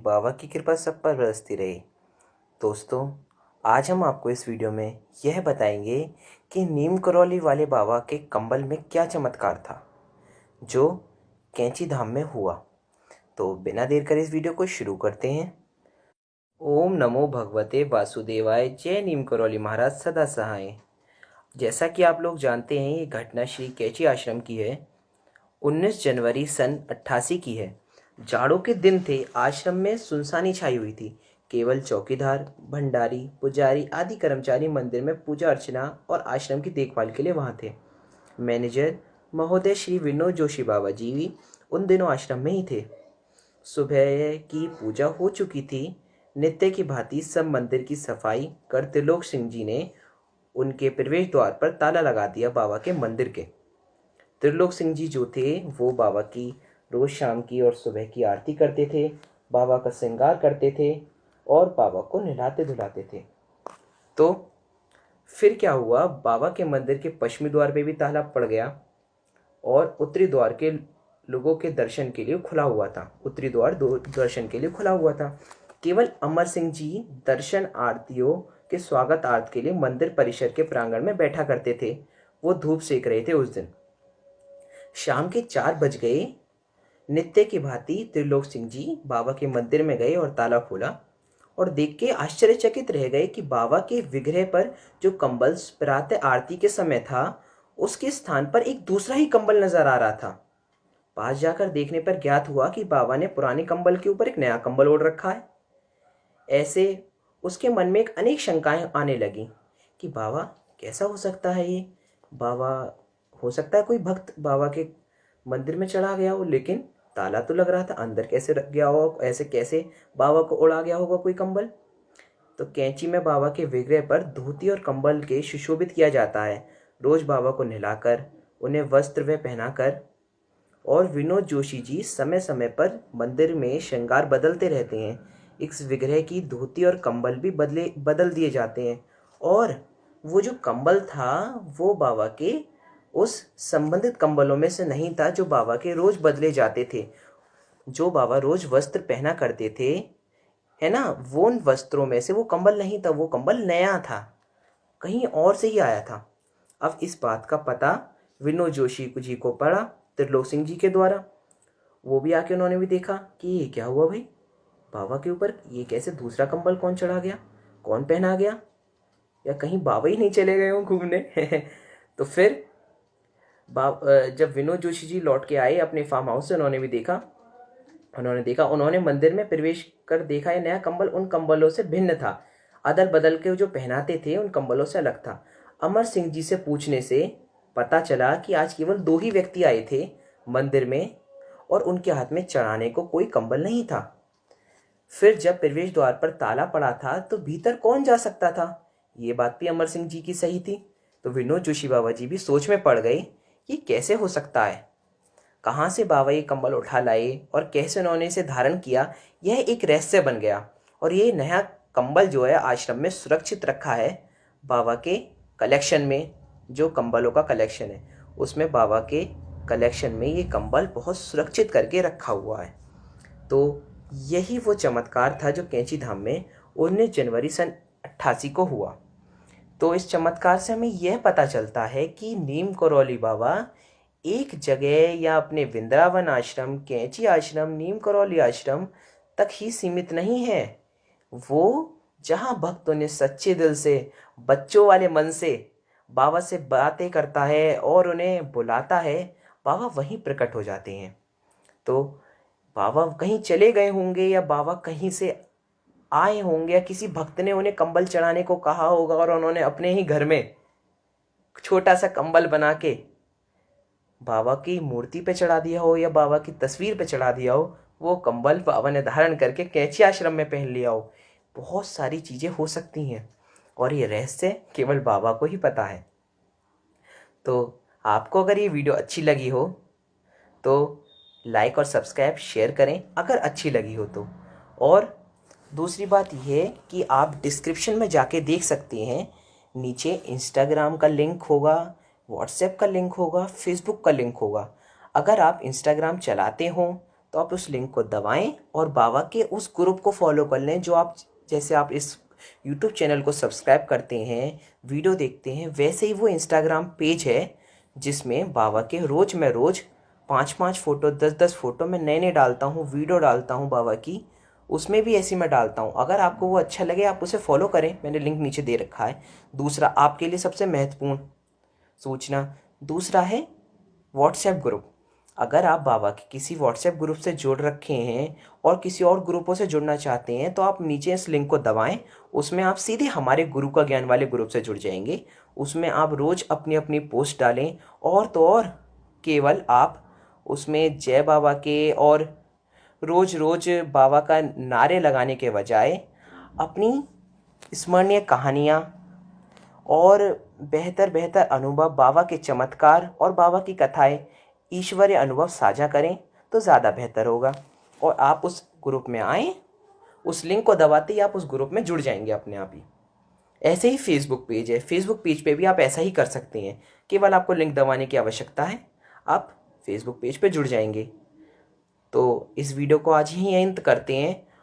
बाबा की कृपा सब पर बरसती रहे। दोस्तों, आज हम आपको इस वीडियो में यह बताएंगे कि नीम करौली वाले बाबा के कंबल में क्या चमत्कार था जो कैंची धाम में हुआ। तो बिना देर करे इस वीडियो को शुरू करते हैं। ओम नमो भगवते वासुदेवाय। जय नीम करौली महाराज सदा सहाय। जैसा कि आप लोग जानते हैं, ये घटना श्री कैंची आश्रम की है। 19 जनवरी सन 88 की है। जाड़ों के दिन थे। आश्रम में सुनसानी छाई हुई थी। केवल चौकीदार, भंडारी, पुजारी आदि कर्मचारी मंदिर में पूजा अर्चना और आश्रम की देखभाल के लिए वहां थे। मैनेजर महोदय श्री विनोद जोशी बाबा जी भी उन दिनों आश्रम में ही थे। सुबह की पूजा हो चुकी थी। नित्य की भांति सब मंदिर की सफाई कर त्रिलोक सिंह जी ने उनके प्रवेश द्वार पर ताला लगा दिया। बाबा के मंदिर के त्रिलोक सिंह जी जो थे वो बाबा की रोज शाम की और सुबह की आरती करते थे, बाबा का श्रृंगार करते थे और बाबा को नहलाते धुलाते थे। तो फिर क्या हुआ, बाबा के मंदिर के पश्चिमी द्वार पे भी ताला पड़ गया और उत्तरी द्वार के लोगों के दर्शन के लिए खुला हुआ था। उत्तरी द्वार दर्शन के लिए खुला हुआ था। केवल अमर सिंह जी दर्शन आरतियों के स्वागत आरत के लिए मंदिर परिसर के प्रांगण में बैठा करते थे। वो धूप सेक रहे थे। उस दिन शाम के 4 बज गए। नित्य की भांति त्रिलोक सिंह जी बाबा के मंदिर में गए और ताला खोला और देख के आश्चर्यचकित रह गए कि बाबा के विग्रह पर जो कंबल प्रातः आरती के समय था, उसके स्थान पर एक दूसरा ही कंबल नजर आ रहा था। पास जाकर देखने पर ज्ञात हुआ कि बाबा ने पुराने कंबल के ऊपर एक नया कंबल ओढ़ रखा है। ऐसे उसके मन में एक अनेक शंकाएं आने लगी कि बाबा कैसा हो सकता है ये। बाबा, हो सकता है कोई भक्त बाबा के मंदिर में चढ़ा गया हो, लेकिन ताला तो लग रहा था, अंदर कैसे रख गया हो, ऐसे कैसे बाबा को उड़ा गया होगा कोई कंबल। तो कैंची में बाबा के विग्रह पर धोती और कंबल के सुशोभित किया जाता है। रोज बाबा को नहलाकर उन्हें वस्त्र व पहनाकर। और विनोद जोशी जी समय समय पर मंदिर में श्रृंगार बदलते रहते हैं। इस विग्रह की धोती और कंबल भी बदल दिए जाते हैं। और वो जो कंबल था वो बाबा के उस संबंधित कंबलों में से नहीं था जो बाबा के रोज बदले जाते थे। जो बाबा रोज वस्त्र पहना करते थे, है ना, वो उन वस्त्रों में से वो कंबल नहीं था। वो कंबल नया था, कहीं और से ही आया था। अब इस बात का पता विनोद जोशी जी को पड़ा त्रिलोक सिंह जी के द्वारा। वो भी आके उन्होंने भी देखा कि ये क्या हुआ भाई, बाबा के ऊपर ये कैसे दूसरा कंबल कौन चढ़ा गया, कौन पहना गया, या कहीं बाबा ही नहीं चले गए हों घूमने। तो फिर जब विनोद जोशी जी लौट के आए अपने फार्म हाउस से, उन्होंने मंदिर में प्रवेश कर देखा, ये नया कंबल उन कंबलों से भिन्न था। अदल बदल के जो पहनाते थे उन कंबलों से अलग था। अमर सिंह जी से पूछने से पता चला कि आज केवल 2 ही व्यक्ति आए थे मंदिर में और उनके हाथ में चढ़ाने को कोई कंबल नहीं था। फिर जब प्रवेश द्वार पर ताला पड़ा था तो भीतर कौन जा सकता था। ये बात भी अमर सिंह जी की सही थी। तो विनोद जोशी बाबा जी भी सोच में पड़ गए, ये कैसे हो सकता है, कहाँ से बाबा ये कंबल उठा लाए और कैसे उन्होंने इसे धारण किया। यह एक रहस्य बन गया। और ये नया कंबल जो है आश्रम में सुरक्षित रखा है बाबा के कलेक्शन में। जो कंबलों का कलेक्शन है उसमें बाबा के कलेक्शन में ये कंबल बहुत सुरक्षित करके रखा हुआ है। तो यही वो चमत्कार था जो कैंची धाम में 19 जनवरी सन 88 को हुआ। तो इस चमत्कार से हमें यह पता चलता है कि नीम करौली बाबा एक जगह या अपने वृंदावन आश्रम, कैंची आश्रम, नीम करौली आश्रम तक ही सीमित नहीं है। वो जहाँ भक्त उन्हें सच्चे दिल से, बच्चों वाले मन से बाबा से बातें करता है और उन्हें बुलाता है, बाबा वहीं प्रकट हो जाते हैं। तो बाबा कहीं चले गए होंगे या बाबा कहीं से आए होंगे या किसी भक्त ने उन्हें कंबल चढ़ाने को कहा होगा और उन्होंने अपने ही घर में छोटा सा कंबल बना के बाबा की मूर्ति पे चढ़ा दिया हो या बाबा की तस्वीर पे चढ़ा दिया हो। वो कंबल बाबा ने धारण करके कैंची आश्रम में पहन लिया हो। बहुत सारी चीज़ें हो सकती हैं और ये रहस्य केवल बाबा को ही पता है। तो आपको अगर ये वीडियो अच्छी लगी हो तो लाइक और सब्सक्राइब शेयर करें अगर अच्छी लगी हो तो। और दूसरी बात यह है कि आप डिस्क्रिप्शन में जाके देख सकते हैं, नीचे इंस्टाग्राम का लिंक होगा, व्हाट्सएप का लिंक होगा, फेसबुक का लिंक होगा। अगर आप इंस्टाग्राम चलाते हो तो आप उस लिंक को दबाएं और बाबा के उस ग्रुप को फॉलो कर लें जो आप, जैसे आप इस यूट्यूब चैनल को सब्सक्राइब करते हैं, वीडियो देखते हैं, वैसे ही वो इंस्टाग्राम पेज है जिसमें बाबा के मैं रोज़ 5-5 फ़ोटो 10-10 फ़ोटो मैं नए नए डालता हूँ, वीडियो डालता हूँ बाबा की, उसमें भी ऐसी मैं डालता हूँ। अगर आपको वो अच्छा लगे आप उसे फॉलो करें, मैंने लिंक नीचे दे रखा है। दूसरा आपके लिए सबसे महत्वपूर्ण सूचना, दूसरा है व्हाट्सएप ग्रुप। अगर आप बाबा के किसी व्हाट्सएप ग्रुप से जुड़ रखे हैं और किसी और ग्रुपों से जुड़ना चाहते हैं तो आप नीचे इस लिंक को दबाएं, उसमें आप सीधे हमारे गुरु का ज्ञान वाले ग्रुप से जुड़ जाएंगे। उसमें आप रोज़ अपनी अपनी पोस्ट डालें, और तो और केवल आप उसमें जय बाबा के और रोज़ रोज़ बाबा का नारे लगाने के बजाय अपनी स्मरणीय कहानियाँ और बेहतर बेहतर अनुभव, बाबा के चमत्कार और बाबा की कथाएं, ईश्वरीय अनुभव साझा करें तो ज़्यादा बेहतर होगा। और आप उस ग्रुप में आएँ, उस लिंक को दबाते ही आप उस ग्रुप में जुड़ जाएंगे अपने आप ही। ऐसे ही फेसबुक पेज है, फेसबुक पेज पे भी आप ऐसा ही कर सकते हैं। केवल आपको लिंक दबाने की आवश्यकता है, आप फेसबुक पेज पे जुड़ जाएंगे। तो इस वीडियो को आज ही अंत करते हैं।